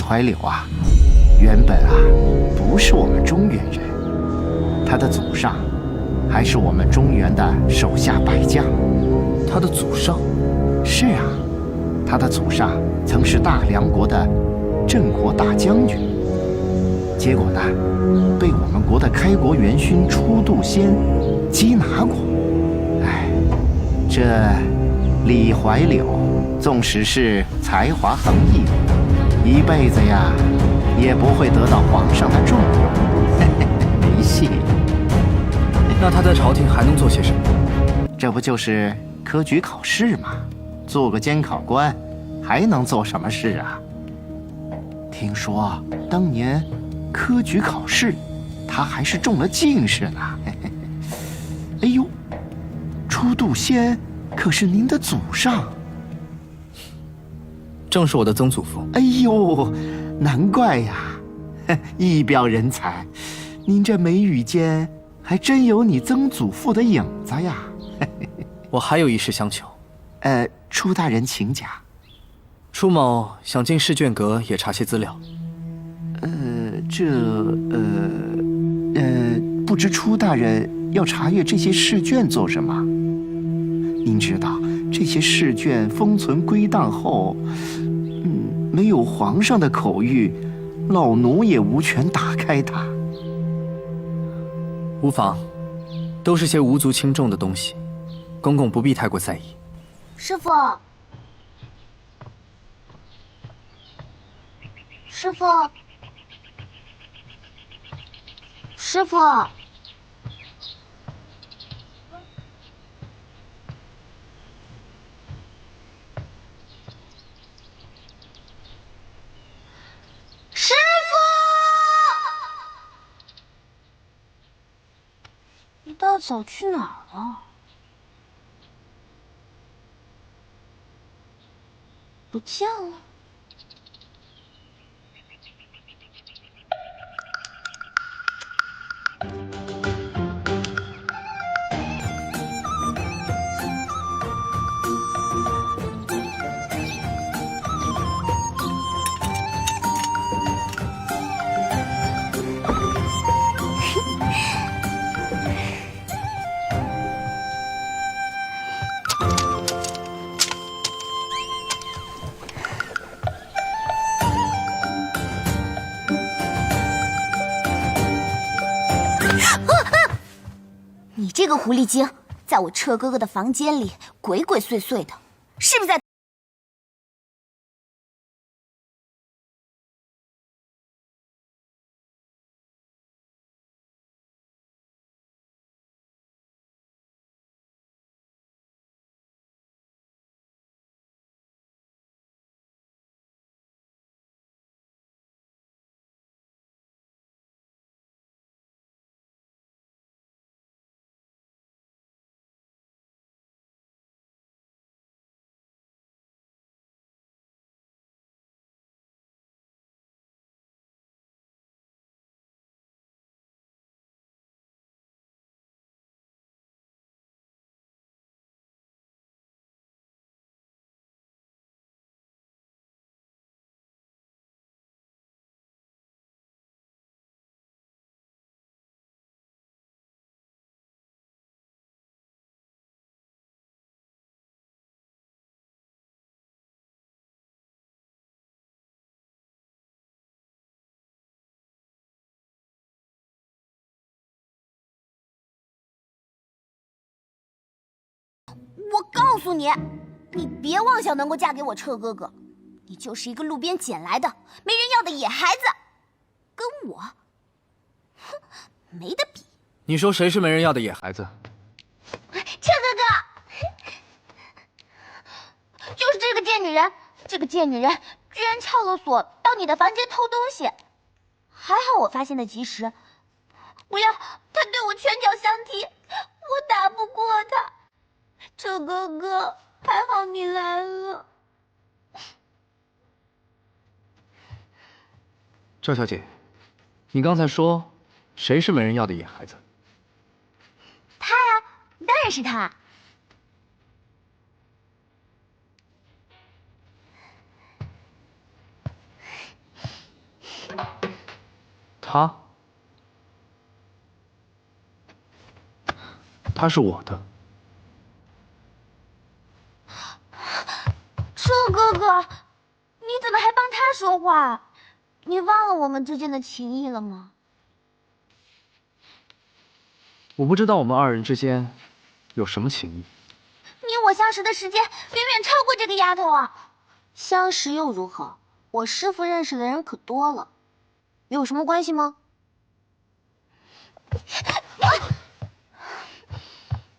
怀柳啊，原本啊不是我们中原人，他的祖上还是我们中原的手下败将。他的祖上？是啊，他的祖上曾是大梁国的镇国大将军，结果呢，被我们国的开国元勋初度仙缉拿过。哎，这李怀柳纵使是才华横溢，一辈子呀也不会得到皇上的重用，没戏。那他在朝廷还能做些什么？这不就是科举考试吗？做个监考官，还能做什么事啊？听说当年科举考试，他还是中了进士呢。哎呦，初度仙可是您的祖上？正是我的曾祖父。哎呦，难怪呀，一表人才。您这眉宇间还真有你曾祖父的影子呀。我还有一事相求。初大人请讲。初某想进试卷阁也查些资料。不知初大人要查阅这些试卷做什么？您知道这些试卷封存归档后，没有皇上的口谕，老奴也无权打开它。无妨，都是些无足轻重的东西，公公不必太过在意。师傅，师傅，师傅，师傅，一大早去哪儿了？不见了。你这个狐狸精，在我彻哥哥的房间里鬼鬼祟祟的，是不是在？我告诉你，你别妄想能够嫁给我彻哥哥，你就是一个路边捡来的、没人要的野孩子，跟我，哼，没得比。你说谁是没人要的野孩子？彻哥哥，就是这个贱女人，这个贱女人居然撬了锁到你的房间偷东西，还好我发现的及时，不要她对我拳脚相踢，我打不过她。彻哥哥，还好你来了。赵小姐，你刚才说谁是没人要的野孩子？他呀，当然是他。他是我的。车哥哥，你怎么还帮他说话？你忘了我们之间的情谊了吗？我不知道我们二人之间有什么情谊。你我相识的时间远远超过这个丫头啊！相识又如何？我师父认识的人可多了，有什么关系吗？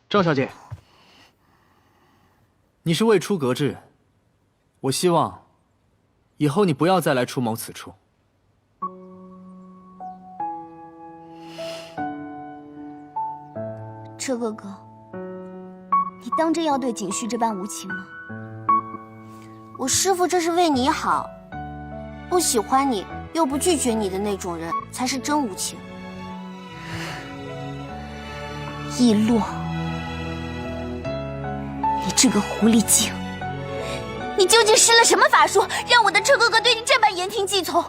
赵小姐，你是未出阁制，我希望以后你不要再来出谋此处。车哥哥，你当真要对景旭这般无情吗？我师父这是为你好，不喜欢你又不拒绝你的那种人，才是真无情。易洛，你这个狐狸精，你究竟施了什么法术，让我的车哥哥对你这般言听计从？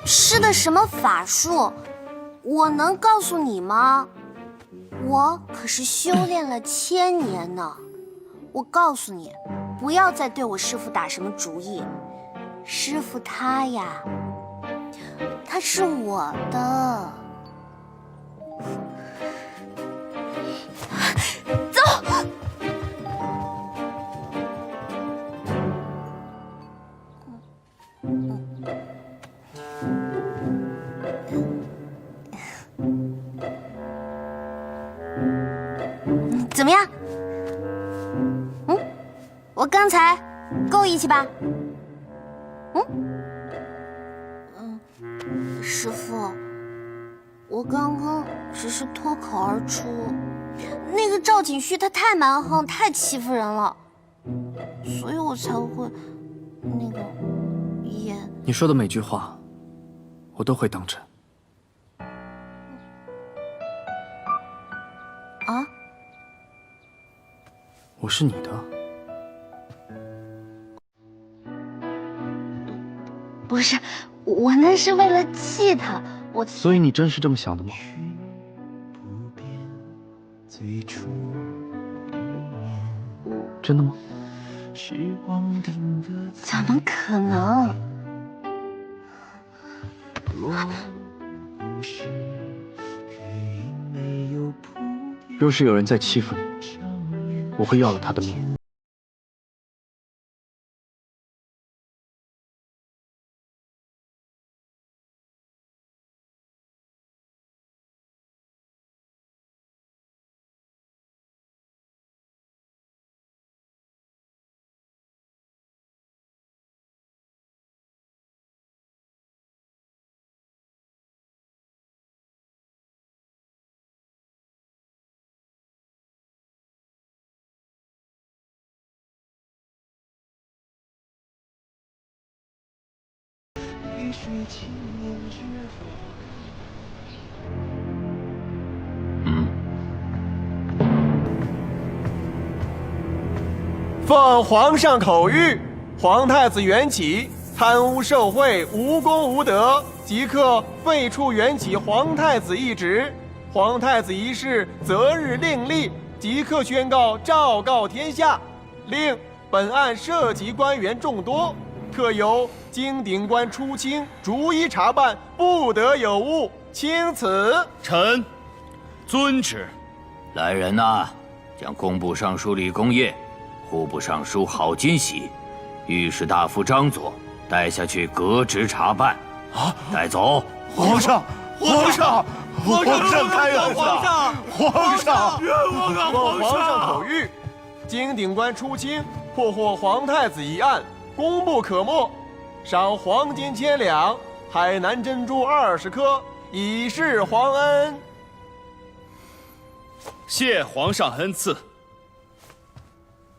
施的什么法术？我能告诉你吗？我可是修炼了1000年呢。我告诉你，不要再对我师父打什么主意。师父他呀，他是我的。走。怎么样？我刚才够义气吧？师父，我刚刚只是脱口而出，那个赵景旭他太蛮横，太欺负人了，所以我才会那个也……你说的每句话，我都会当真。啊？我是你的。不是，我那是为了气他，所以你真是这么想的吗？真的吗？怎么可能？若是有人在欺负你，我会要了他的命。奉皇上口谕，皇太子袁启贪污受贿，无功无德，即刻废黜袁启皇太子一职。皇太子一事择日另立，即刻宣告昭告天下。令本案涉及官员众多，特由京鼎官出清，逐一查办，不得有误。钦此。臣遵旨。来人呐，将工部尚书李公业、户部尚书郝金喜、御史大夫张佐带下去革职查办。带走。皇上，皇上，皇上开恩啊！皇上，奉皇上口谕，京鼎官出清，破获皇太子一案，功不可没，赏黄金1000两，海南珍珠20颗，以示皇恩。谢皇上恩赐。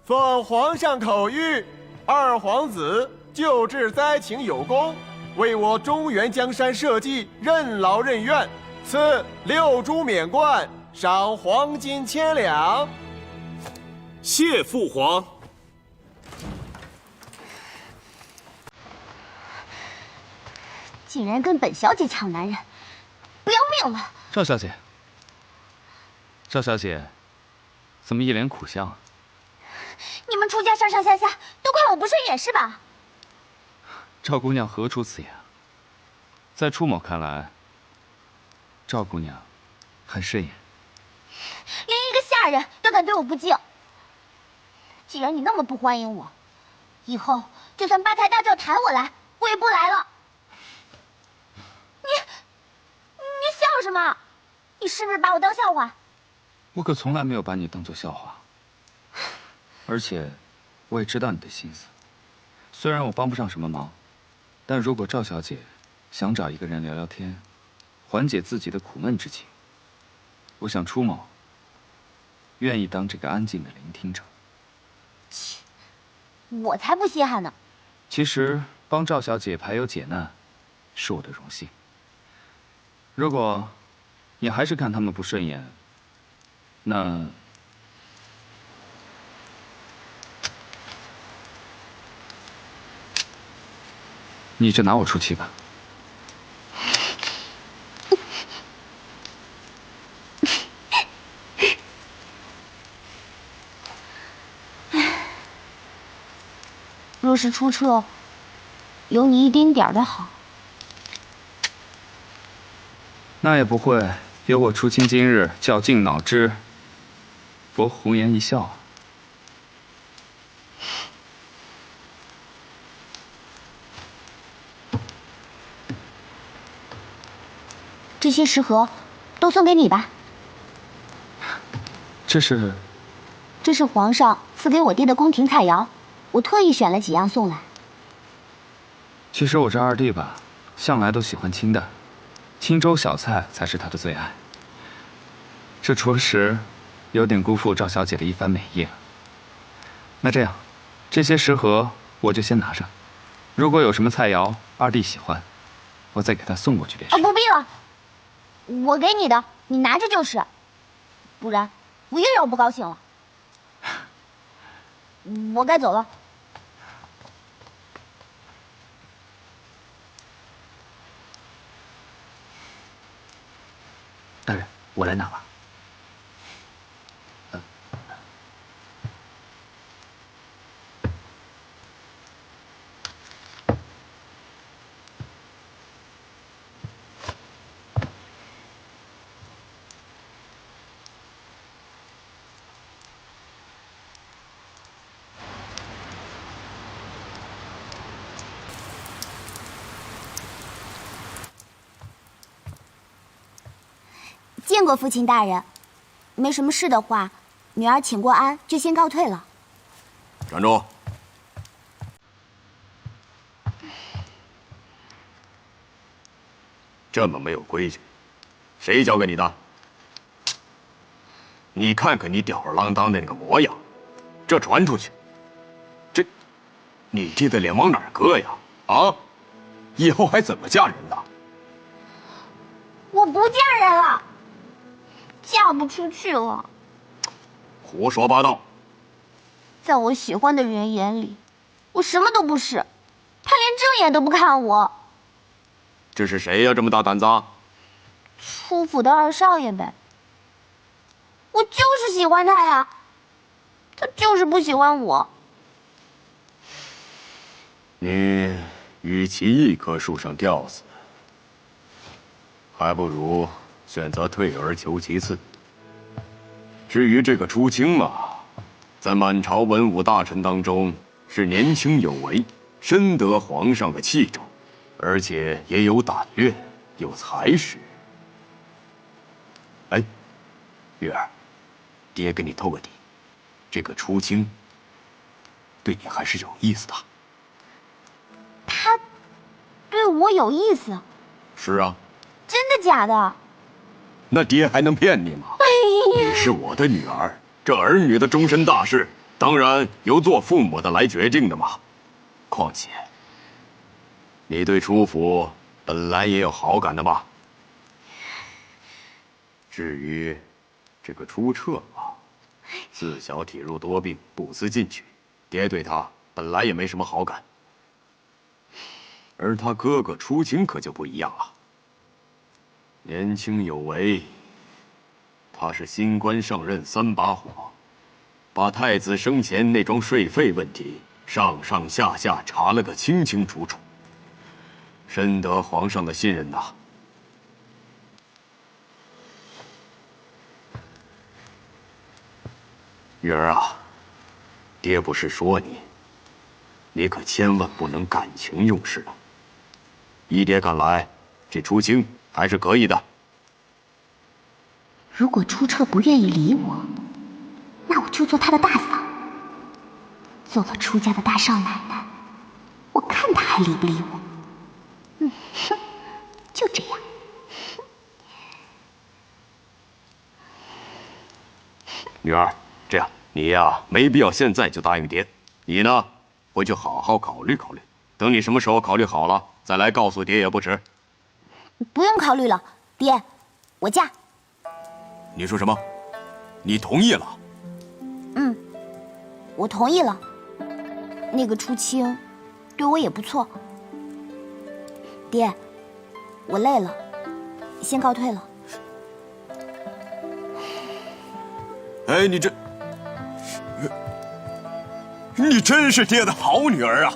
奉皇上口谕，二皇子救治灾情有功，为我中原江山社稷任劳任怨，赐6株免冠，赏黄金1000两。谢父皇。竟然跟本小姐抢男人，不要命了！赵小姐，赵小姐，怎么一脸苦相啊？你们楚家上上下下都看我不顺眼是吧？赵姑娘何出此言？在初某看来，赵姑娘很顺眼。连一个下人都敢对我不敬。既然你那么不欢迎我，以后就算八抬大轿抬我来，我也不来了。你笑什么？你是不是把我当笑话？我可从来没有把你当作笑话。而且，我也知道你的心思。虽然我帮不上什么忙，但如果赵小姐想找一个人聊聊天，缓解自己的苦闷之情，我想初某愿意当这个安静的聆听者。切，我才不稀罕呢！其实帮赵小姐排忧解难，是我的荣幸。如果你还是看他们不顺眼，那……你就拿我出气吧。若是出彻有你一丁点儿的好，那也不会有我初清今日绞尽脑汁，博红颜一笑。这些食盒都送给你吧。这是皇上赐给我爹的宫廷菜肴，我特意选了几样送来。其实我这二弟吧，向来都喜欢清淡，清粥小菜才是他的最爱。这着实有点辜负赵小姐的一番美意了。那这样，这些食盒我就先拿着，如果有什么菜肴二弟喜欢，我再给他送过去便是。不必了，我给你的，你拿着就是，不然我又要不高兴了。我该走了。大人，我来拿吧。见过父亲大人，没什么事的话，女儿请过安，就先告退了。站住！这么没有规矩，谁教给你的？你看看你吊儿郎当的那个模样，这传出去，你爹的脸往哪儿搁呀？啊，以后还怎么嫁人呢？我不嫁人了，嫁不出去了。胡说八道！在我喜欢的人眼里，我什么都不是，他连正眼都不看我。这是谁呀？这么大胆子？初府的二少爷呗。我就是喜欢他呀，他就是不喜欢我。你与其一棵树上吊死，还不如选择退而求其次。至于这个朱清嘛，在满朝文武大臣当中是年轻有为，深得皇上的器重，而且也有胆略，有才识。哎，玉儿，爹给你透个底，这个朱清对你还是有意思的。他对我有意思？是啊。真的假的？那爹还能骗你吗？你是我的女儿，这儿女的终身大事，当然由做父母的来决定的嘛。况且，你对初府本来也有好感的吧？至于这个朱彻嘛，自小体弱多病，不思进取，爹对他本来也没什么好感。而他哥哥出清可就不一样了，年轻有为。他是新官上任3把火，把太子生前那桩税费问题上上下下查了个清清楚楚，深得皇上的信任呐。女儿啊，爹不是说你，你可千万不能感情用事啊。依爹看来，这出清还是可以的。如果出彻不愿意理我，那我就做他的大嫂，做了出家的大少奶奶，我看他还理不理我。哼，就这样。女儿，这样你呀，没必要现在就答应爹。你呢，回去好好考虑考虑，等你什么时候考虑好了，再来告诉爹也不迟。不用考虑了，爹，我嫁。你说什么？你同意了？嗯，我同意了。那个出清，对我也不错。爹，我累了，先告退了。哎，你真是爹的好女儿啊！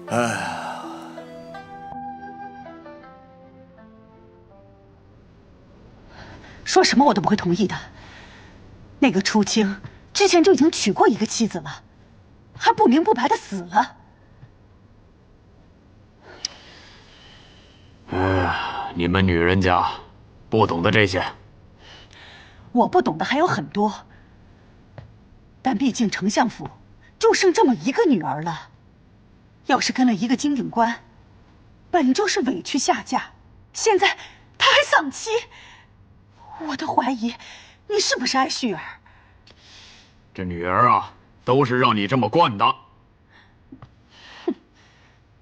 哎。说什么我都不会同意的。那个出清之前就已经娶过一个妻子了，还不明不白的死了。你们女人家不懂得这些。我不懂的还有很多，但毕竟丞相府就剩这么一个女儿了，要是跟了一个金顶官，本就是委屈下嫁，现在她还丧妻。我都怀疑你是不是爱旭儿。这女儿啊，都是让你这么惯的。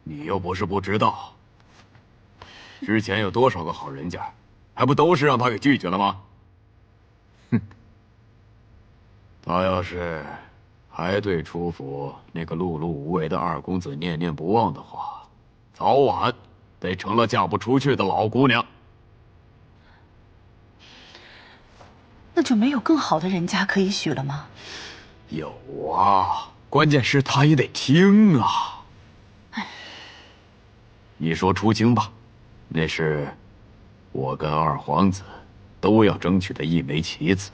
你又不是不知道，之前有多少个好人家，还不都是让她给拒绝了吗？哼，她要是还对出府那个碌碌无为的二公子念念不忘的话，早晚得成了嫁不出去的老姑娘。那就没有更好的人家可以许了吗？有啊，关键是他也得听啊。你说出清吧，那是我跟二皇子都要争取的一枚棋子。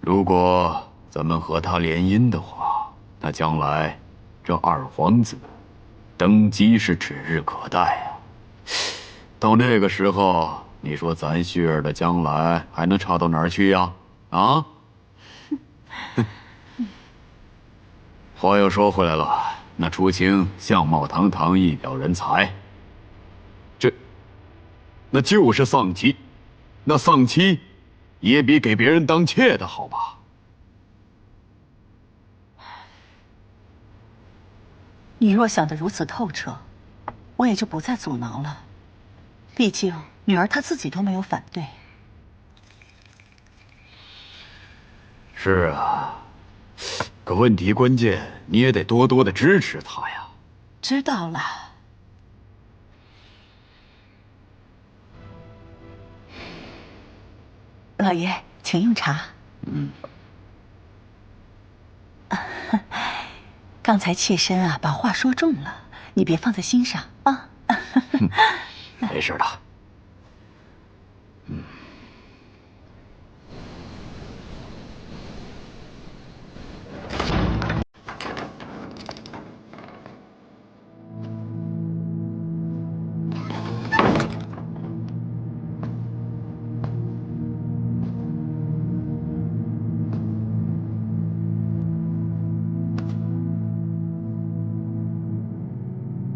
如果咱们和他联姻的话，那将来这二皇子登基是指日可待啊。到那个时候，你说咱旭儿的将来还能差到哪儿去呀？啊？话又说回来了，那出清相貌堂堂，一表人才，那就是丧妻，那丧妻也比给别人当妾的好吧？你若想得如此透彻，我也就不再阻挠了。毕竟女儿她自己都没有反对。是啊，可问题关键你也得多多的支持她呀。知道了。老爷，请用茶。刚才妾身啊，把话说重了，你别放在心上啊。没事的。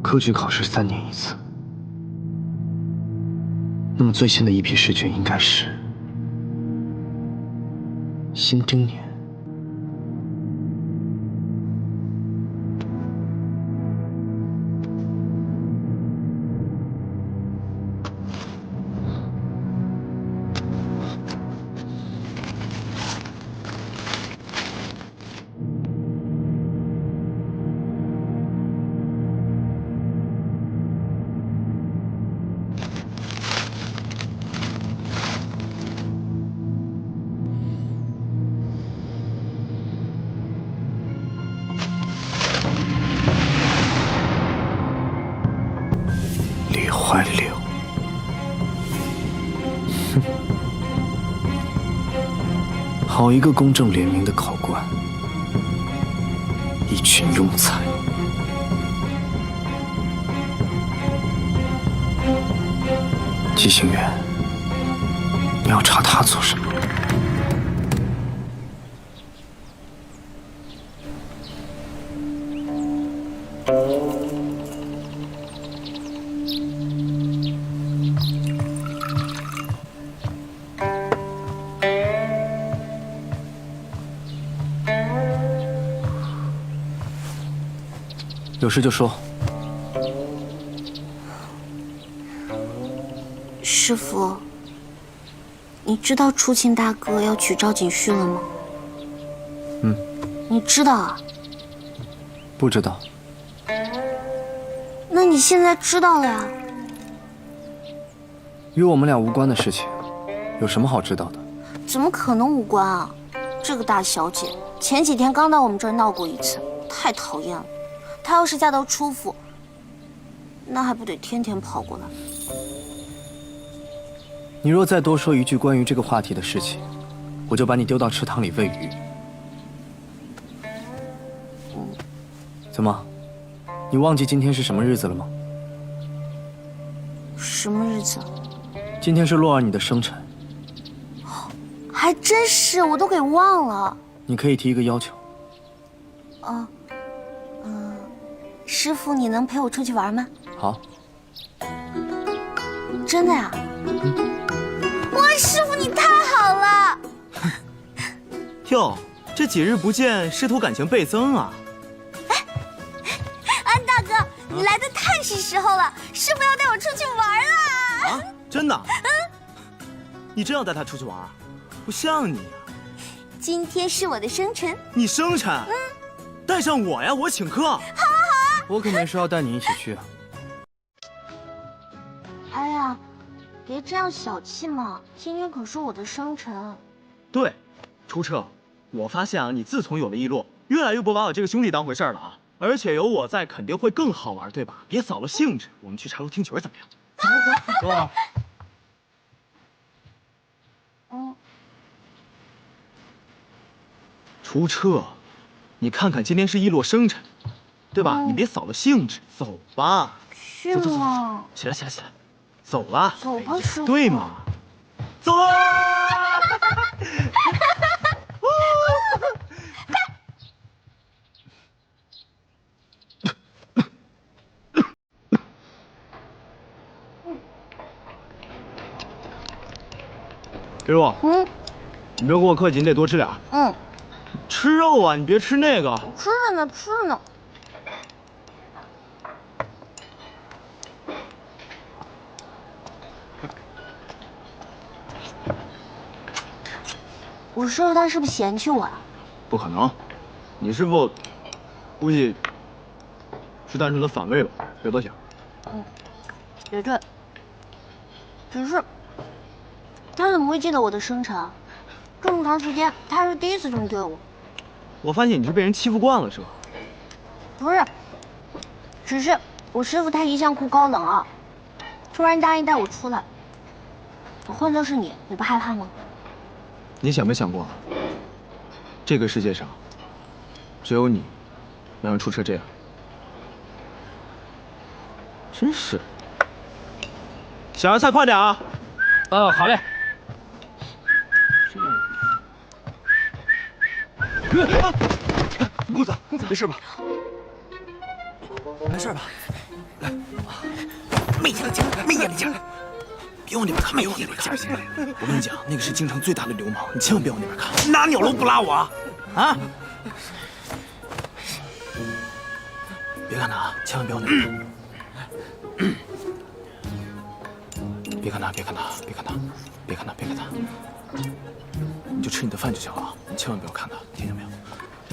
科举考试3年一次，那么最新的一批试卷应该是辛征年。怀柳。哼，好一个公正廉明的考官，一群庸才。纪行远，你要查他做什么？有事就说。师傅，你知道出清大哥要娶赵景旭了吗？嗯。你知道啊？不知道。那你现在知道了呀？与我们俩无关的事情，有什么好知道的？怎么可能无关啊？这个大小姐前几天刚到我们这儿闹过一次，太讨厌了。她要是嫁到初府，那还不得天天跑过来？你若再多说一句关于这个话题的事情，我就把你丢到池塘里喂鱼。怎么，你忘记今天是什么日子了吗？什么日子？今天是洛儿你的生辰。还真是，我都给忘了。你可以提一个要求。师傅，你能陪我出去玩吗？好。真的呀？哇，师傅你太好了！哟，这几日不见，师徒感情倍增啊！安大哥，你来的太是时候了，师傅要带我出去玩了。啊，真的？你真要带他出去玩？不像你啊！今天是我的生辰。你生辰？带上我呀，我请客。我可没说要带你一起去啊。哎呀，别这样小气嘛！今天可是我的生辰。对，出彻，我发现啊，你自从有了璎珞，越来越不把我这个兄弟当回事了啊！而且有我在，肯定会更好玩，对吧？别扫了兴致，我们去茶楼听曲怎么样？走。走。出彻，你看看今天是璎珞生辰，对吧？你别扫了兴致，走吧。去嘛！起来，起来，起来，走吧。走吧，师傅。对嘛？走啊！给我。你别跟我客气，你得多吃点。吃肉啊，你别吃那个。吃着呢，吃着呢。我师傅他是不是嫌弃我呀？不可能，你师傅估计是单纯的反胃吧，别多想。也对。只是他怎么会记得我的生辰？这么长时间，他还是第一次这么对我。我发现你是被人欺负惯了，是吧？不是，只是我师傅他一向酷高冷啊，突然答应带我出来，我换做是你，你不害怕吗？你想没想过，这个世界上只有你能让出车这样？真是，小芽菜快点啊！好嘞。公子，没事吧？没事吧？来，没眼力劲，没眼力劲，别往那边看，别往那边看。我跟你讲，那个是京城最大的流氓，你千万别往那边看。哪鸟笼不拉我啊？别看他啊，千万别往那边。别看他，别看他，别看他，别看他，别看他。你就吃你的饭就行了，你千万不要看他，听见没有？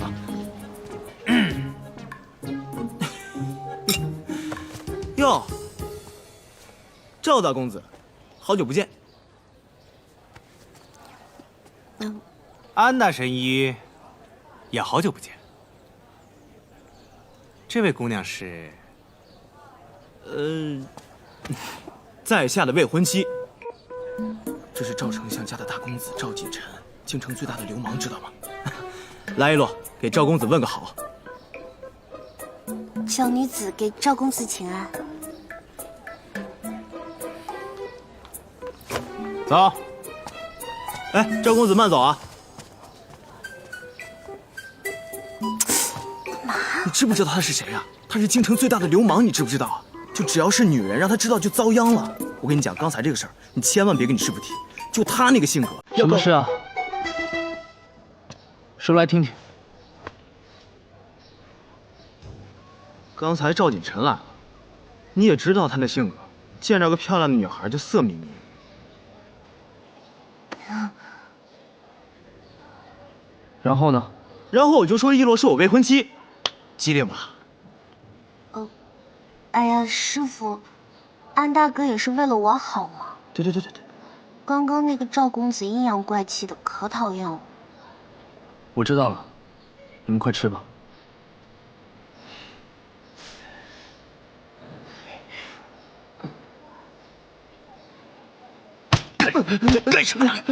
啊！哟，赵大公子，好久不见。安大神医，也好久不见。这位姑娘是，在下的未婚妻。这是赵丞相家的大公子赵锦臣，京城最大的流氓，知道吗？来一摞，给赵公子问个好。小女子给赵公子请安。走。哎，赵公子慢走啊！你知不知道他是谁啊？他是京城最大的流氓，你知不知道？就只要是女人，让他知道就遭殃了。我跟你讲，刚才这个事儿，你千万别跟你师傅提。就他那个性格，什么事啊？说来听听。刚才赵锦臣来了，你也知道他那性格，见着个漂亮的女孩就色眯眯。然后呢？然后我就说一洛是我未婚妻，机灵吧？哎呀，师傅，安大哥也是为了我好嘛。对。刚刚那个赵公子阴阳怪气的，可讨厌了。我知道了，你们快吃吧。干什么呀？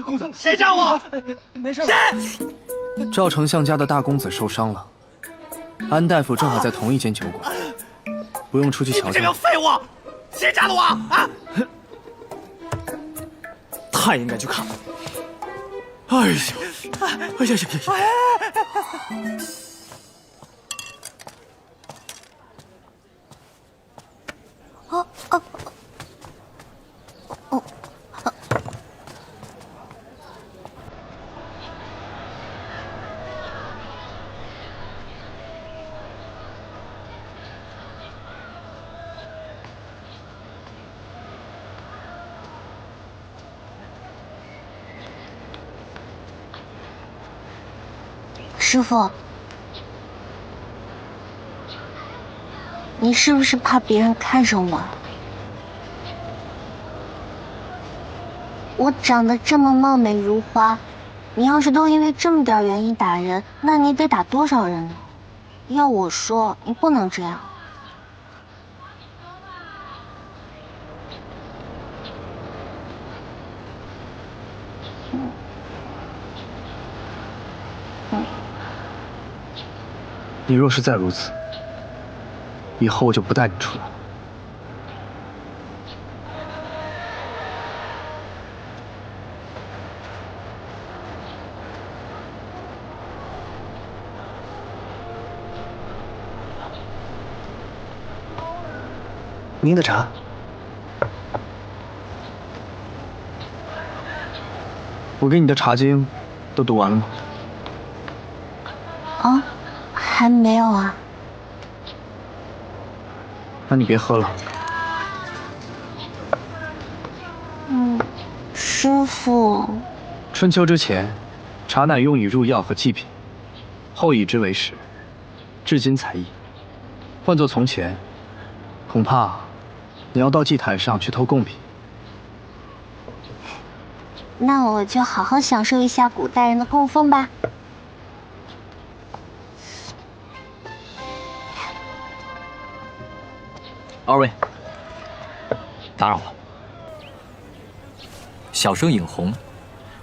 公子，谁炸我？没事吧？赵丞相家的大公子受伤了，安大夫正好在同一间酒馆，不用出去瞧瞧。这个废物，谁炸的我啊？他应该去看。哎呀！师傅，你是不是怕别人看上我？我长得这么貌美如花，你要是都因为这么点原因打人，那你得打多少人呢？要我说，你不能这样。你若是再如此，以后我就不带你出来了。您的茶。我给你的茶经都读完了吗？啊，还没有啊。那你别喝了。师傅。春秋之前，茶乃用以入药和祭品，后以之为食，至今才异。换作从前，恐怕你要到祭台上去偷贡品。那我就好好享受一下古代人的供奉吧。二位，打扰了。小生尹红，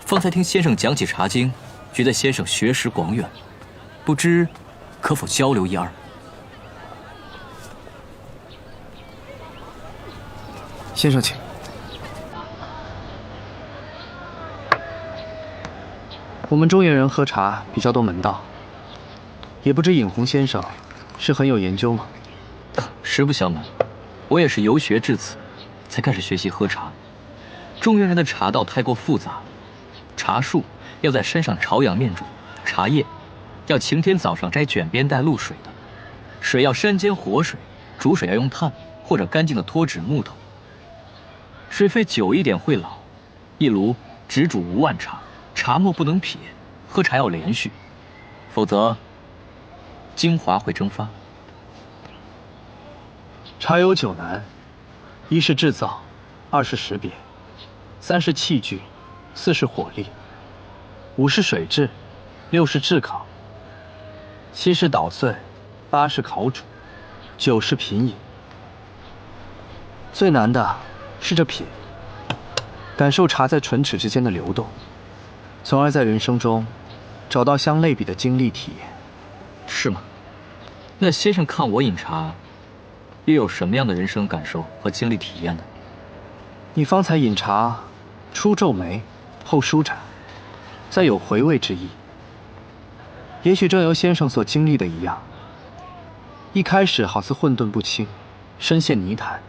方才听先生讲起《茶经》，觉得先生学识广远，不知可否交流一二？先生请。我们中原人喝茶比较多门道，也不知尹红先生是很有研究吗？实不相瞒，我也是游学至此，才开始学习喝茶。中原人的茶道太过复杂，茶树要在山上朝阳面煮，茶叶要晴天早上摘卷边带露水的，水要山间活水，煮水要用炭或者干净的脱脂木头。水沸久一点会老，一炉只煮5碗茶，茶沫不能撇，喝茶要连续，否则精华会蒸发。茶有9难，一是制造， 2是识别，3是器具，4是火力，5是水质，6是炙烤，7是捣碎，8是烤煮，9是品饮。最难的是这品，感受茶在唇齿之间的流动，从而在人生中找到相类比的经历体验。是吗？那先生看我饮茶，又有什么样的人生感受和经历体验呢？你方才饮茶，初皱眉，后舒展，再有回味之意。也许正如先生所经历的一样，一开始好似混沌不清，深陷泥潭，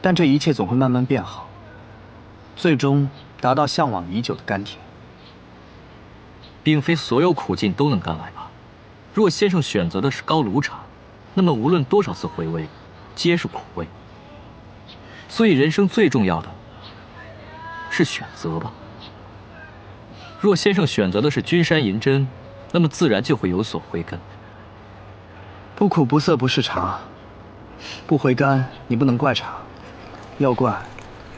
但这一切总会慢慢变好，最终达到向往已久的甘甜。并非所有苦尽都能甘来吧？若先生选择的是高炉茶，那么无论多少次回味，皆是苦味。所以人生最重要的是选择吧。若先生选择的是君山银针，那么自然就会有所回甘。不苦不涩不是茶，不回甘你不能怪茶，要怪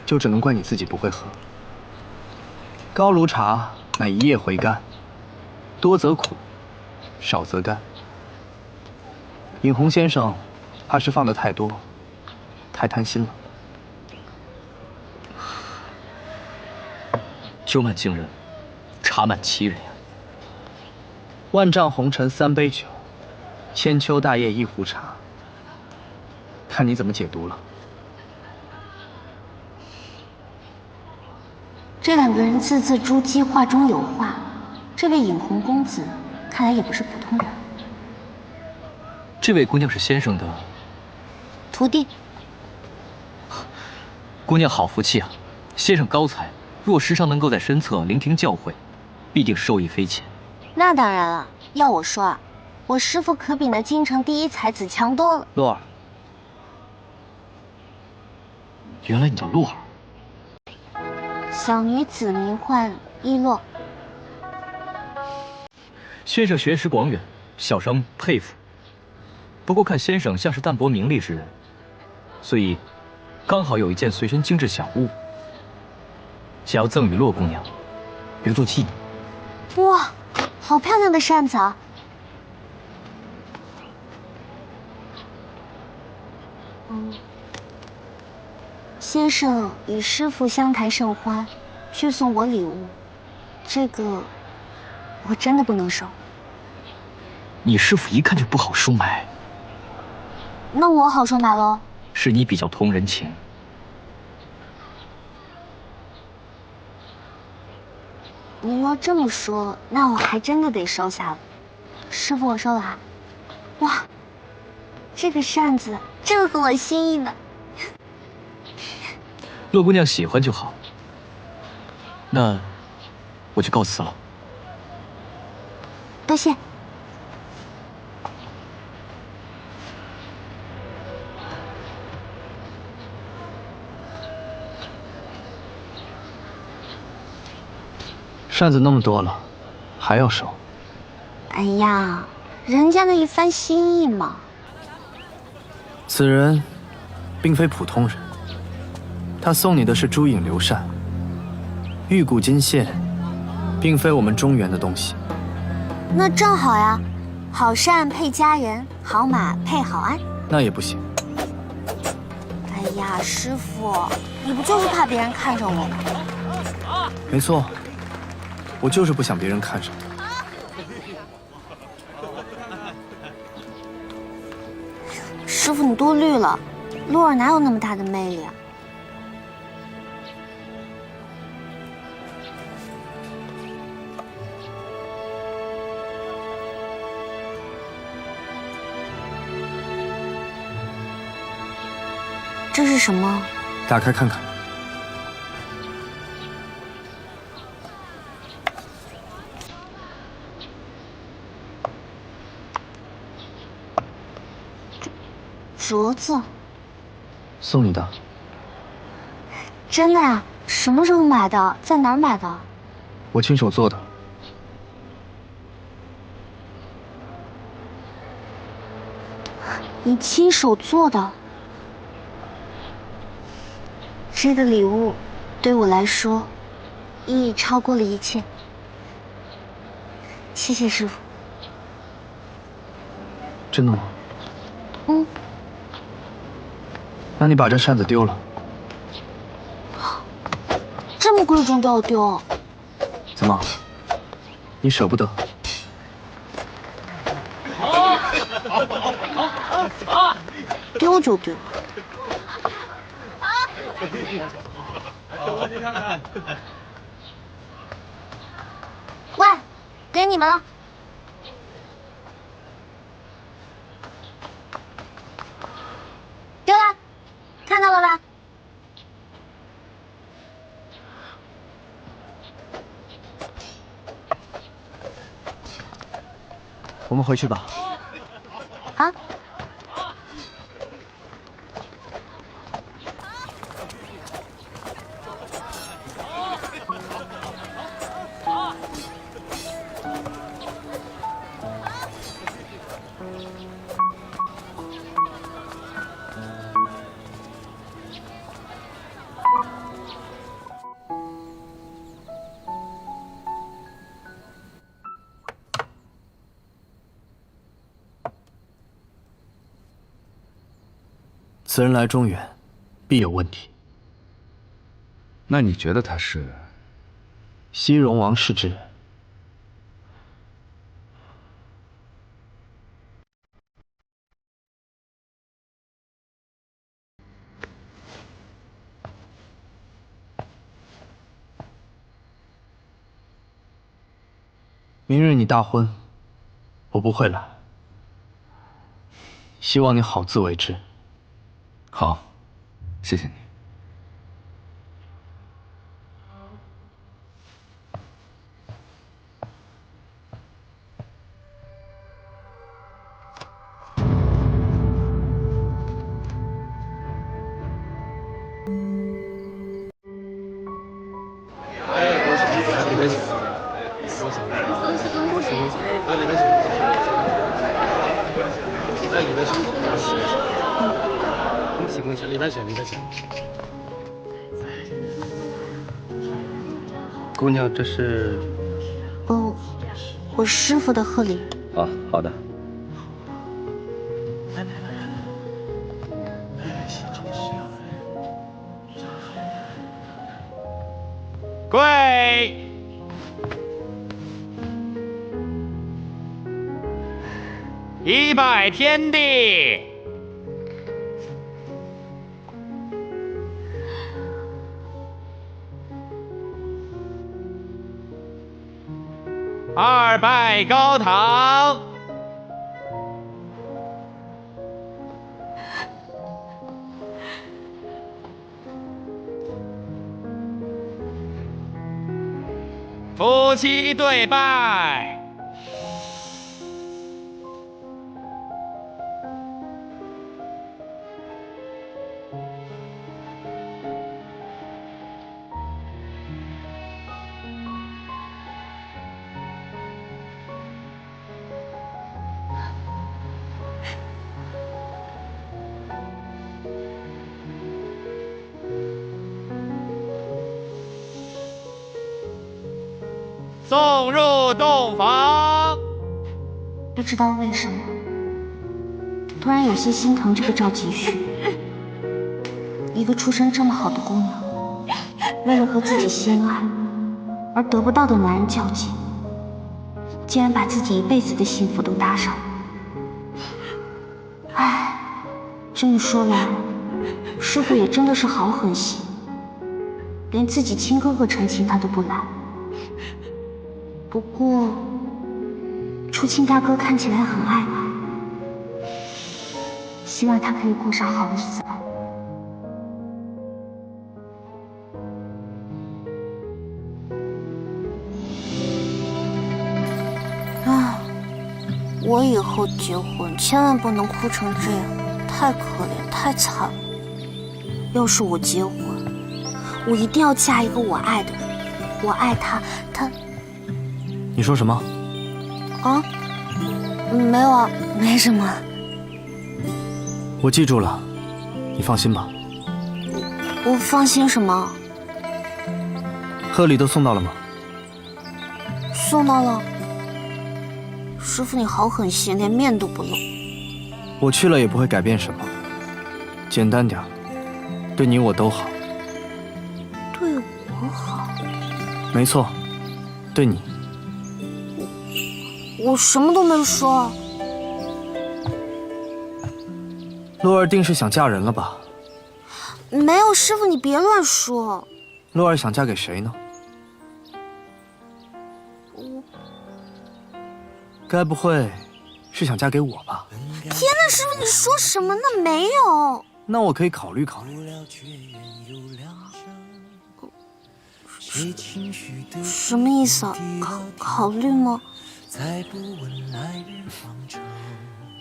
就只能怪你自己不会喝。高炉茶乃一夜回甘，多则苦，少则甘。尹红先生怕是放得太多，太贪心了。酒满惊人，茶满欺人呀。万丈红尘3杯酒，千秋大业1壶茶，看你怎么解读了。这2个人字字珠玑，话中有话。这位尹红公子看来也不是普通人。这位姑娘是先生的徒弟。姑娘好福气啊！先生高才，若时常能够在身侧聆听教诲，必定受益匪浅。那当然了，要我说啊，我师父可比那京城第一才子强多了。洛儿，原来你叫洛儿。小女子名唤璎珞。先生学识广远，小生佩服。不过看先生像是淡泊名利之人，所以刚好有一件随身精致小物，想要赠与洛姑娘，留作纪念。哇，好漂亮的扇子啊！先生与师父相谈甚欢，却送我礼物，这个我真的不能收。你师父一看就不好收买。那我好收买喽？是你比较通人情。你要这么说，那我还真的得收下了。师父，我收了啊。哇，这个扇子正合我心意呢。洛姑娘喜欢就好。那我就告辞了。多谢。扇子那么多了，还要收？哎呀，人家的一番心意嘛。此人并非普通人，他送你的是珠影流扇，玉骨金线，并非我们中原的东西。那正好呀，好扇配佳人，好马配好鞍。那也不行。哎呀，师父，你不就是怕别人看上我吗？没错，我就是不想别人看上他。师父，你多虑了，洛儿哪有那么大的魅力啊？这是什么？打开看看。镯子。送你的。真的呀？什么时候买的？在哪儿买的？我亲手做的。你亲手做的？这个礼物对我来说意义超过了一切。谢谢师傅。真的吗？嗯。那你把这扇子丢了？这么贵重都要丢？怎么？你舍不得？丢就丢。喂，给你们了。丢了，看到了吧？我们回去吧。啊？此人来中原，必有问题。那你觉得他是？西戎王室之人。明日你大婚，我不会来。希望你好自为之。好，谢谢你。姑娘，这是？我师傅的贺礼。啊，好的。跪！一拜天地。二拜高堂。夫妻对拜。送入洞房。不知道为什么，突然有些心疼这个赵吉旭。一个出身这么好的姑娘，为了和自己心爱而得不到的男人较劲，竟然把自己一辈子的幸福都搭上了。唉，这么说来，师傅也真的是好狠心，连自己亲哥哥成亲他都不来。不过，初清大哥看起来很爱他，希望他可以过上好日子吧。啊，我以后结婚千万不能哭成这样，太可怜，太惨了。要是我结婚，我一定要嫁一个我爱的人，我爱他，他。你说什么？啊？没有啊，没什么。我记住了，你放心吧。我放心什么？贺礼都送到了吗？送到了。师傅你好狠心，连面都不露。我去了也不会改变什么，简单点，对你我都好。对我好？没错，对你。我什么都没说。洛儿定是想嫁人了吧？没有，师傅你别乱说。洛儿想嫁给谁呢？该不会是想嫁给我吧？天哪，师傅你说什么呢？没有。那我可以考虑考虑。什么意思啊？考虑吗？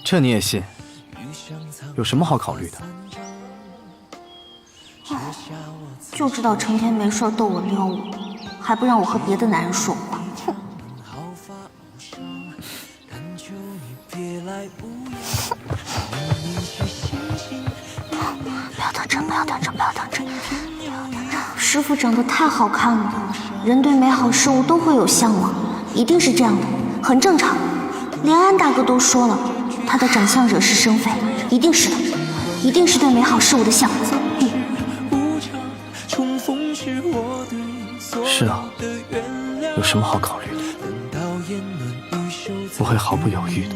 这你也信？有什么好考虑的？就知道成天没事逗我撩我，还不让我和别的男人说话。不要当真，不要当真，不要当真！师傅长得太好看了，人对美好事物都会有向往，一定是这样的，很正常。连安大哥都说了，他的长相惹是生非，一定是的，一定是对美好事物的向往。是啊，有什么好考虑的？我会毫不犹豫的。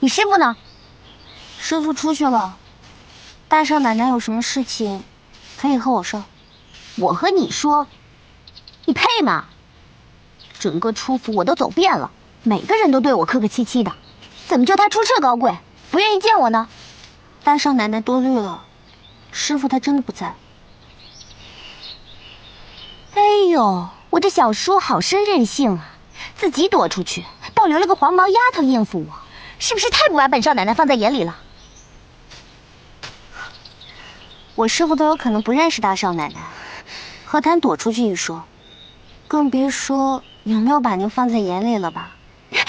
你师傅呢？师傅出去了。大少奶奶有什么事情，可以和我说。我和你说，你配吗？整个出府我都走遍了，每个人都对我客客气气的，怎么就他出身高贵，不愿意见我呢？大少奶奶多虑了，师傅他真的不在。哎呦，我这小叔好生任性啊，自己躲出去，倒留了个黄毛丫头应付我。是不是太不把本少奶奶放在眼里了？我师傅都有可能不认识大少奶奶，何谈躲出去一说，更别说有没有把您放在眼里了吧？大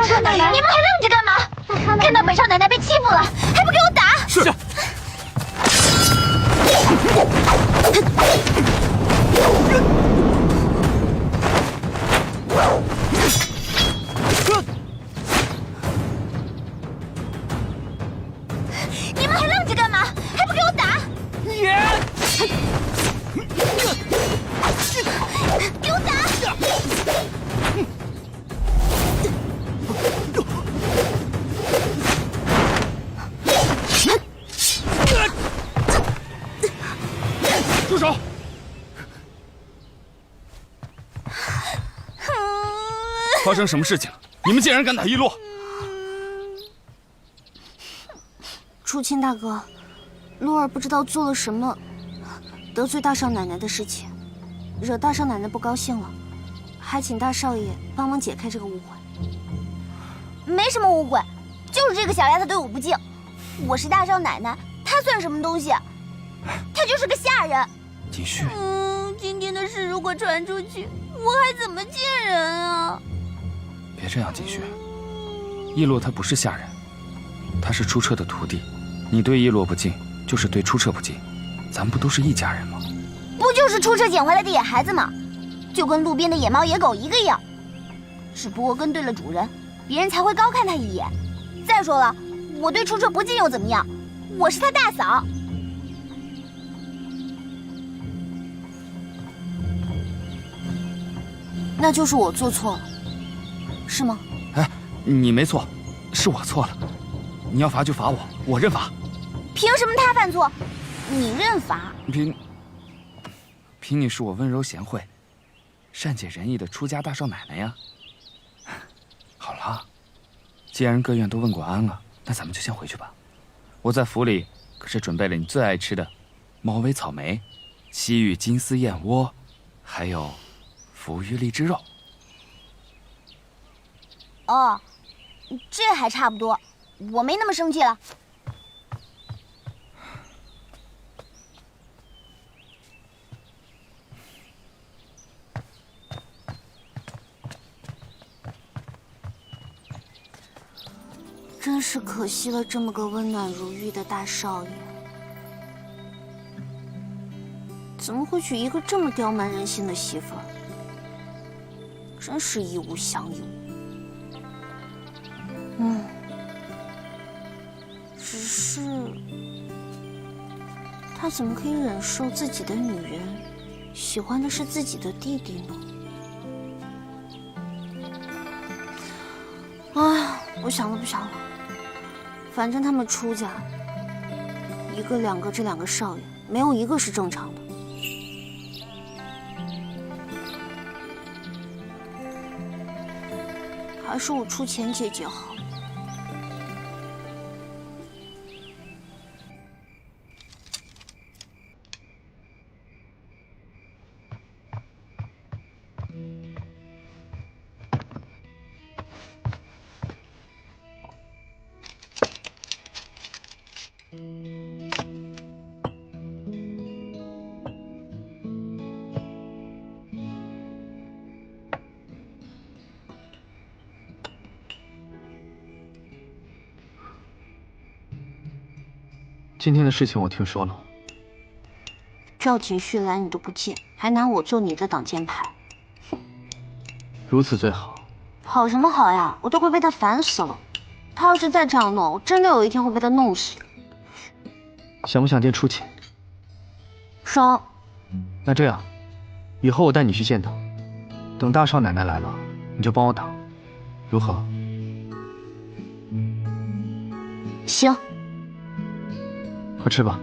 少奶奶，你们还愣着干嘛？看到本少奶奶被欺负了，还不给我打！是。你们还愣着干嘛？还不给我打！给我打！住手！发生什么事情了？你们竟然敢打一洛！初清大哥，洛儿不知道做了什么得罪大少奶奶的事情，惹大少奶奶不高兴了，还请大少爷帮忙解开这个误会。没什么误会，就是这个小丫头对我不敬。我是大少奶奶，她算什么东西？她就是个下人。锦旭，今天的事如果传出去，我还怎么见人啊？别这样，锦旭。一洛他不是下人，他是出彻的徒弟。你对一洛不敬，就是对出彻不敬。咱们不都是一家人吗？不就是出彻捡回来的野孩子吗？就跟路边的野猫野狗一个样。只不过跟对了主人，别人才会高看他一眼。再说了，我对出彻不敬又怎么样？我是他大嫂。那就是我做错了，是吗？哎，你没错，是我错了。你要罚就罚我，我认罚。凭什么他犯错，你认罚？凭你是我温柔贤惠、善解人意的出家大少奶奶呀。好了，既然各院都问过安了，那咱们就先回去吧。我在府里可是准备了你最爱吃的猫尾草莓、西域金丝燕窝，还有福玉荔枝肉。哦，这还差不多，我没那么生气了。真是可惜了这么个温暖如玉的大少爷，怎么会娶一个这么刁蛮任性的媳妇儿？真是一无相有。只是他怎么可以忍受自己的女人喜欢的是自己的弟弟呢？啊，不想了，不想了。反正他们出家，一个两个，这两个少爷没有一个是正常的。还是我出钱解决好。今天的事情我听说了。赵景旭来你都不见，还拿我做你的挡箭牌。如此最好。好什么好呀，我都快被他烦死了。他要是再这样弄，我真的有一天会被他弄死。想不想见初浅？爽。那这样，以后我带你去见他。等大少奶奶来了，你就帮我挡，如何？行。快吃吧。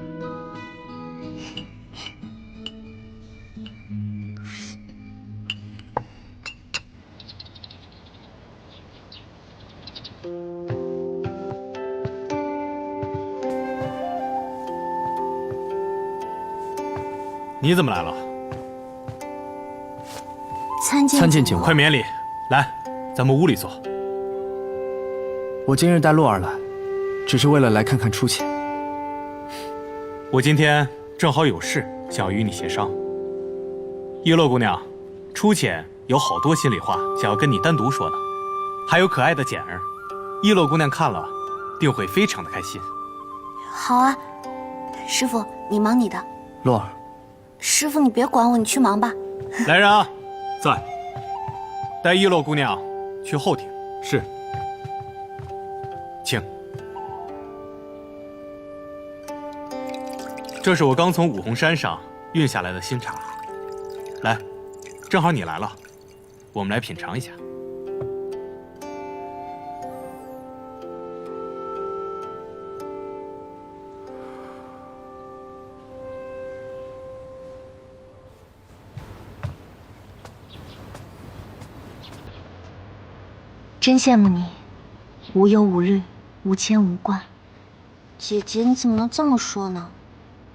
你怎么来了？参见景王。快免礼，来，咱们屋里坐。我今日带洛儿来，只是为了来看看初浅。我今天正好有事，想要与你协商。叶落姑娘，初浅有好多心里话想要跟你单独说呢，还有可爱的简儿，叶落姑娘看了定会非常的开心。好啊，师傅，你忙你的。洛儿，师傅你别管我，你去忙吧。来人啊，在。带叶落姑娘去后庭。是。请。这是我刚从五红山上运下来的新茶，来，正好你来了，我们来品尝一下。真羡慕你，无忧无虑，无牵无挂。姐姐，你怎么能这么说呢？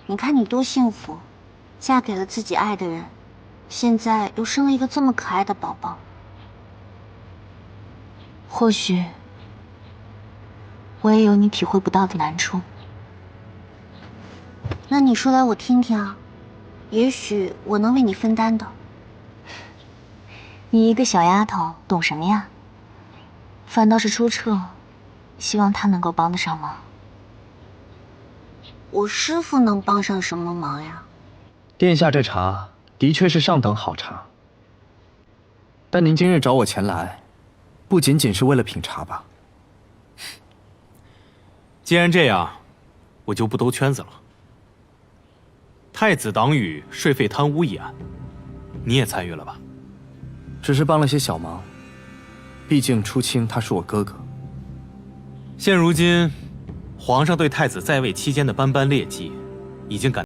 你看你多幸福，嫁给了自己爱的人，现在又生了一个这么可爱的宝宝。或许我也有你体会不到的难处。那你说来我听听啊，也许我能为你分担的。你一个小丫头，懂什么呀？反倒是初彻，希望他能够帮得上忙。我师父能帮上什么忙呀？殿下这茶的确是上等好茶，但您今日找我前来，不仅仅是为了品茶吧？既然这样，我就不兜圈子了。太子党羽税费贪污一案，你也参与了吧？只是帮了些小忙，毕竟初清他是我哥哥。现如今，皇上对太子在位期间的斑斑劣迹，已经感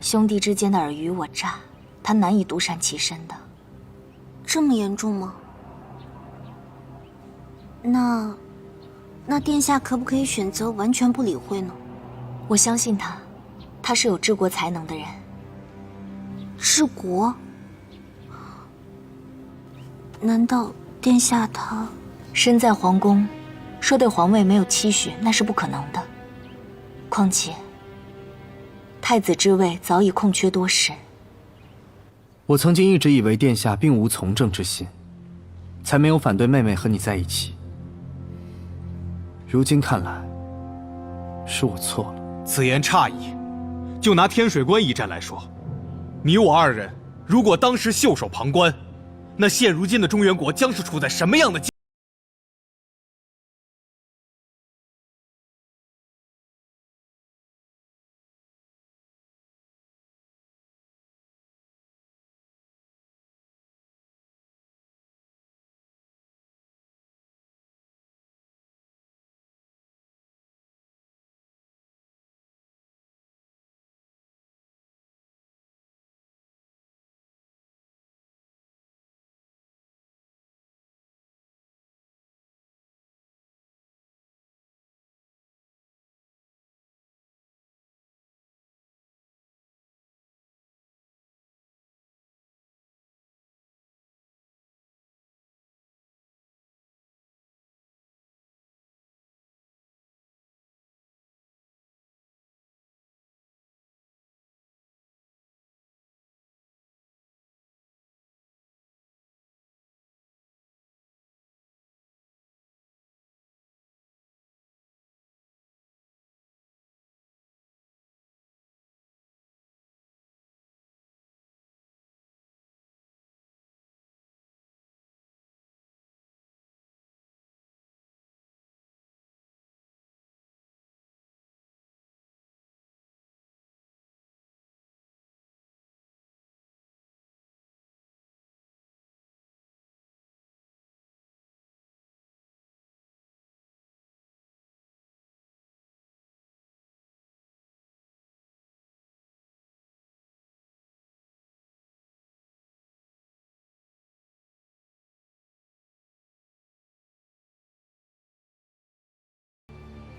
兄弟之间的尔虞我诈，他难以独善其身的。这么严重吗？那殿下可不可以选择完全不理会呢？我相信他，他是有治国才能的人。治国？难道殿下他身在皇宫，说对皇位没有期许，那是不可能的。况且，太子之位早已空缺多时。我曾经一直以为殿下并无从政之心，才没有反对妹妹和你在一起。如今看来，是我错了。此言差矣。就拿天水关一战来说，你我二人如果当时袖手旁观，那现如今的中原国将是处在什么样的境？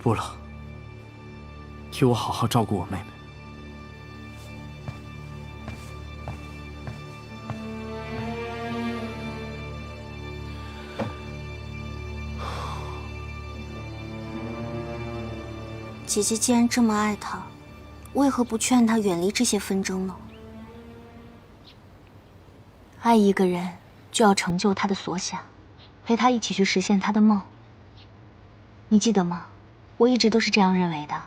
不了，替我好好照顾我妹妹。姐姐既然这么爱他，为何不劝他远离这些纷争呢？爱一个人，就要成就他的所想，陪他一起去实现他的梦。你记得吗？我一直都是这样认为的。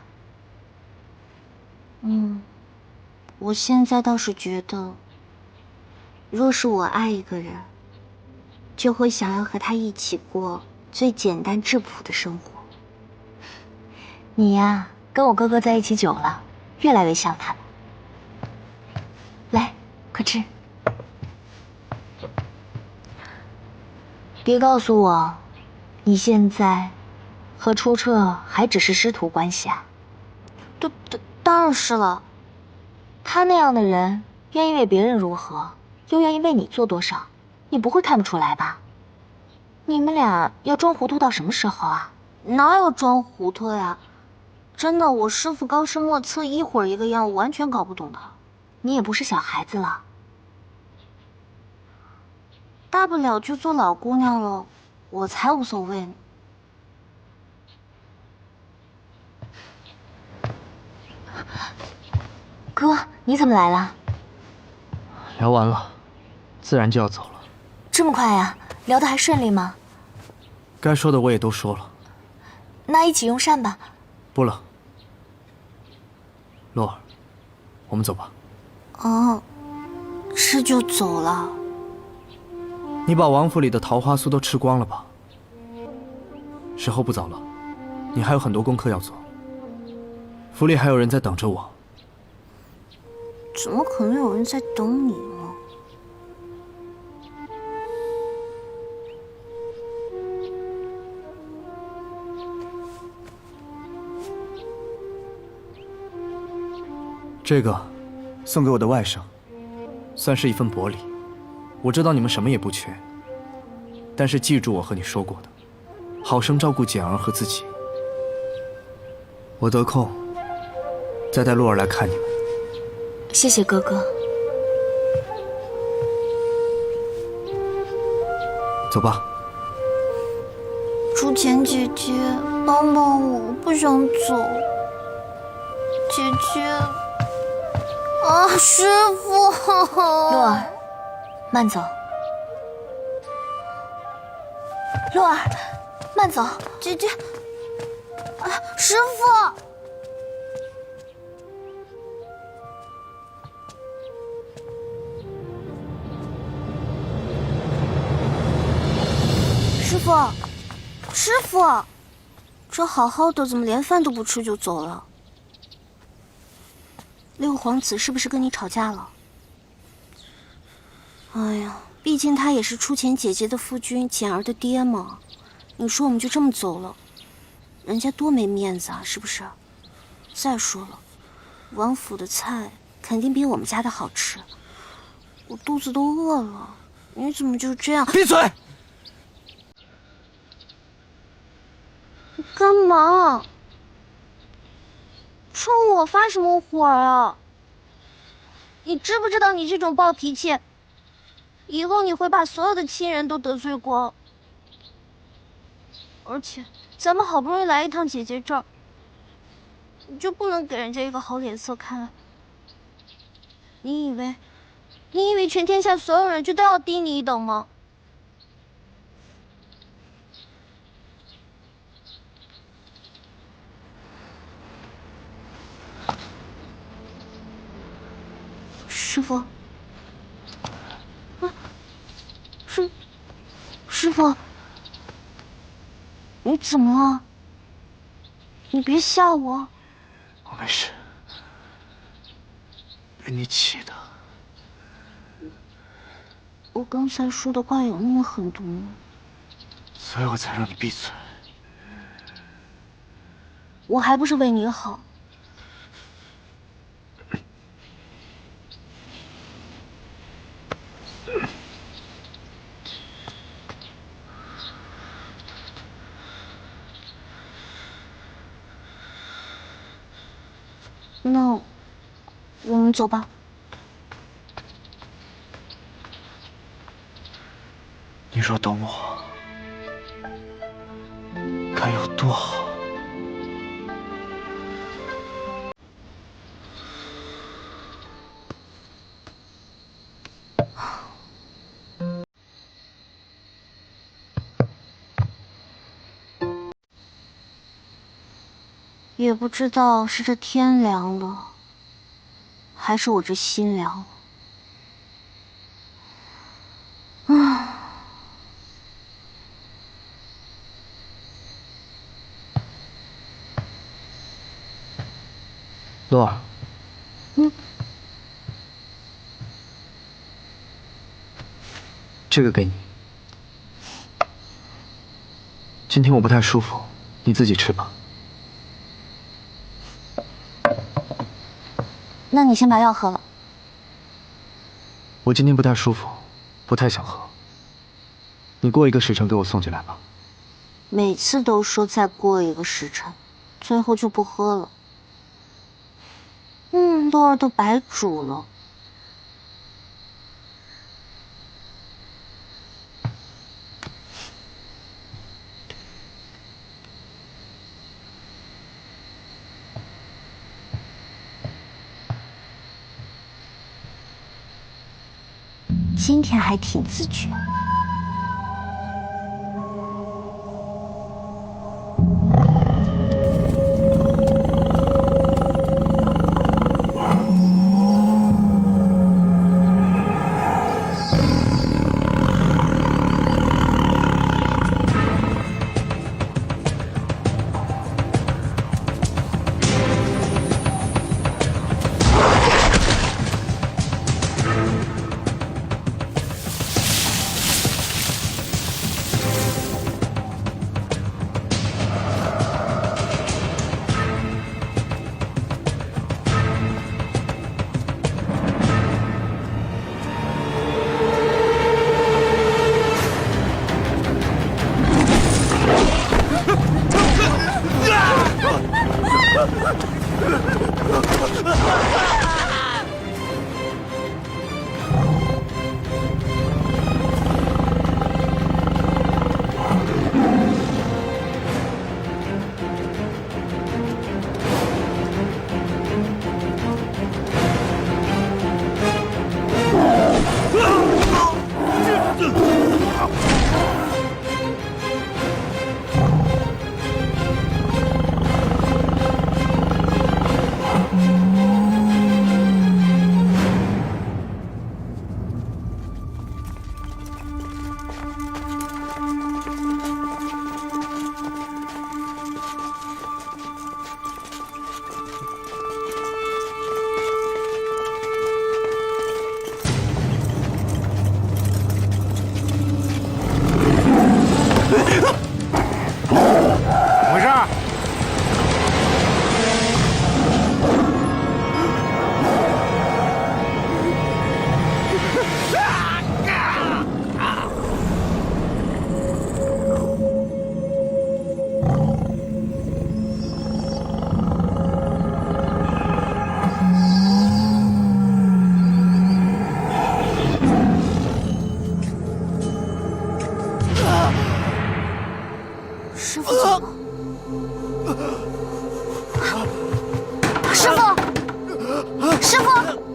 我现在倒是觉得，若是我爱一个人，就会想要和他一起过最简单质朴的生活。你呀，跟我哥哥在一起久了，越来越像他了。来，快吃。别告诉我，你现在和初彻还只是师徒关系啊？当然是了。他那样的人，愿意为别人如何，又愿意为你做多少，你不会看不出来吧？你们俩要装糊涂到什么时候啊？哪有装糊涂呀？真的，我师父高深莫测，一会儿一个样，我完全搞不懂他。你也不是小孩子了，大不了就做老姑娘了，我才无所谓呢。哥，你怎么来了？聊完了，自然就要走了。这么快呀？聊得还顺利吗？该说的我也都说了。那一起用膳吧。不了，洛儿，我们走吧。这就走了？你把王府里的桃花酥都吃光了吧？时候不早了，你还有很多功课要做。府里还有人在等着我。怎么可能有人在等你呢？这个送给我的外甥，算是一份薄礼。我知道你们什么也不缺，但是记住我和你说过的，好生照顾简儿和自己。我得空再带洛儿来看你们。谢谢哥哥。走吧。朱浅姐姐，帮帮我，我不想走。姐姐，啊，师傅。洛儿，慢走。洛儿，慢走。姐姐，啊，师傅。师傅，师傅，这好好的怎么连饭都不吃就走了？六皇子是不是跟你吵架了？哎呀，毕竟他也是出钱姐姐的夫君，简儿的爹嘛。你说我们就这么走了，人家多没面子啊，是不是？再说了，王府的菜肯定比我们家的好吃。我肚子都饿了，你怎么就这样？闭嘴！你干嘛？冲我发什么火啊？你知不知道你这种暴脾气，以后你会把所有的亲人都得罪光。而且咱们好不容易来一趟姐姐这儿，你就不能给人家一个好脸色看？你以为全天下所有人就都要低你一等吗？师傅，师傅，你怎么了？你别吓我。我没事，被你气的。我刚才说的话有那么狠毒吗？所以我才让你闭嘴。我还不是为你好。那我们走吧。你若懂我，该有多好。也不知道是这天凉了，还是我这心凉了。啊。洛儿。这个给你。今天我不太舒服，你自己吃吧。那你先把药喝了。我今天不太舒服，不太想喝。你过1个时辰给我送进来吧。每次都说再过1个时辰，最后就不喝了。洛儿都白煮了。今天还挺自觉。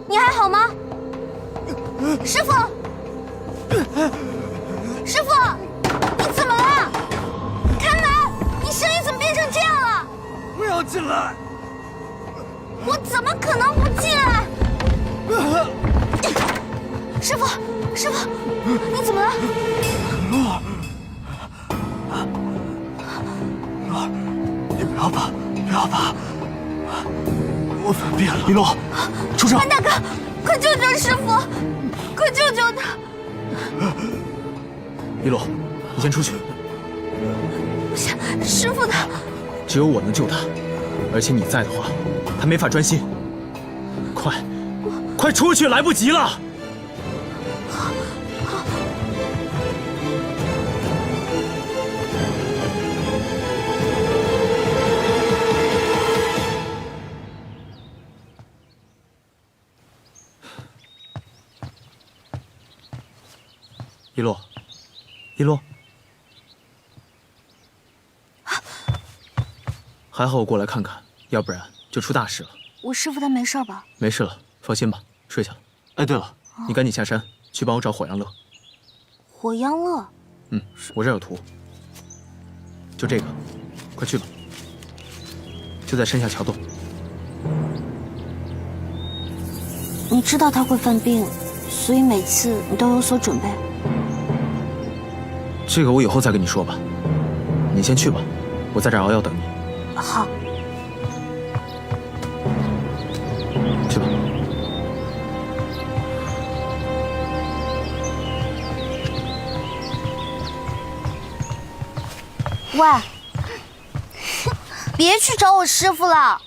你还好吗？师傅，师傅，你怎么了？开门！你声音怎么变成这样了？不要进来！我怎么可能不进来？师傅，师傅，你怎么了？洛，你不要怕，不要怕，我犯病了。李洛，出手！潘大哥，快救救师傅！快救救他！李洛，你先出去。师傅他，只有我能救他，而且你在的话，他没法专心。快出去，来不及了！一洛，一洛，还好我过来看看，要不然就出大事了。我师傅他没事吧？没事了，放心吧，睡下了。哎，对了，你赶紧下山去帮我找火阳乐。火阳乐？我这儿有图，就这个，快去吧。就在山下桥洞。你知道他会犯病，所以每次你都有所准备。这个我以后再跟你说吧，你先去吧，我在这儿熬药等你。好。去吧。喂，别去找我师傅了。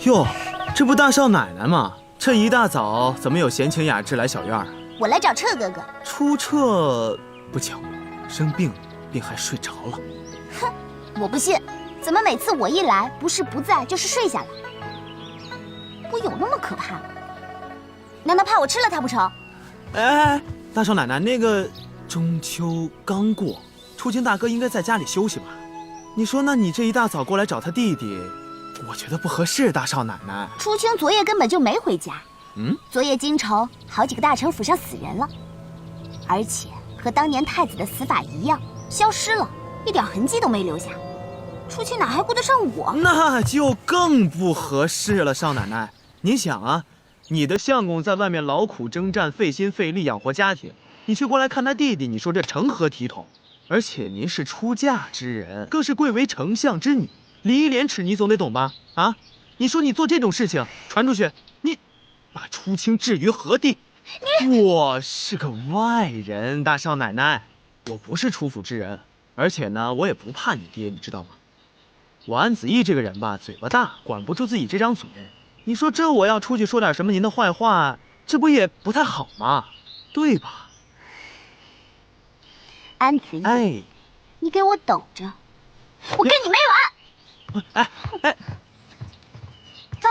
哟，这不大少奶奶吗？这一大早怎么有闲情雅致来小院啊？我来找彻哥哥。出彻不巧，生病了，并还睡着了。哼，我不信，怎么每次我一来，不是不在就是睡下了？我有那么可怕吗？难道怕我吃了他不成？哎，大少奶奶，那个中秋刚过，出清大哥应该在家里休息吧？你说，那你这一大早过来找他弟弟，我觉得不合适。大少奶奶，初清昨夜根本就没回家。昨夜京城好几个大城府上死人了，而且和当年太子的死法一样，消失了，一点痕迹都没留下。初清哪还顾得上我？那就更不合适了。少奶奶，你想啊，你的相公在外面劳苦征战，费心费力养活家庭，你却过来看他弟弟，你说这成何体统？而且您是出嫁之人，更是贵为丞相之女，礼义廉耻你总得懂吧？啊，你说你做这种事情传出去，你把初清置于何地？我是个外人，大少奶奶，我不是出府之人，而且呢，我也不怕你爹，你知道吗？我安子毅这个人吧，嘴巴大，管不住自己这张嘴。你说这我要出去说点什么您的坏话，这不也不太好吗？对吧？安子毅，哎，你给我等着，我跟你没完！哎，走，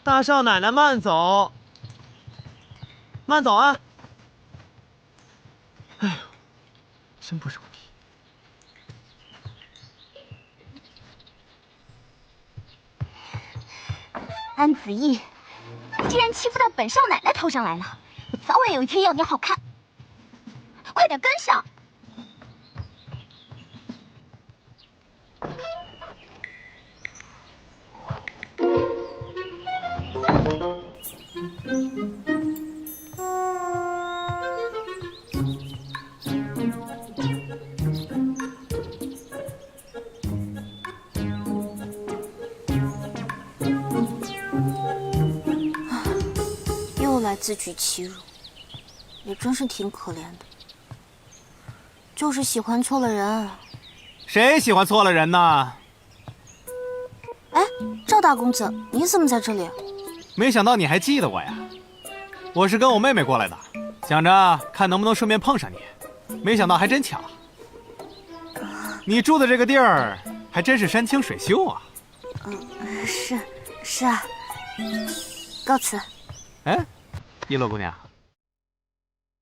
大少奶奶慢走，慢走啊！哎呦，真不容易。安子毅，你竟然欺负到本少奶奶头上来了！我早晚有一天要你好看，快点跟上！又来自取其辱，也真是挺可怜的。就是喜欢错了人。谁喜欢错了人呢？哎，赵大公子，你怎么在这里？没想到你还记得我呀！我是跟我妹妹过来的，想着看能不能顺便碰上你，没想到还真巧。你住的这个地儿还真是山清水秀啊！是啊。告辞。哎，璎珞姑娘，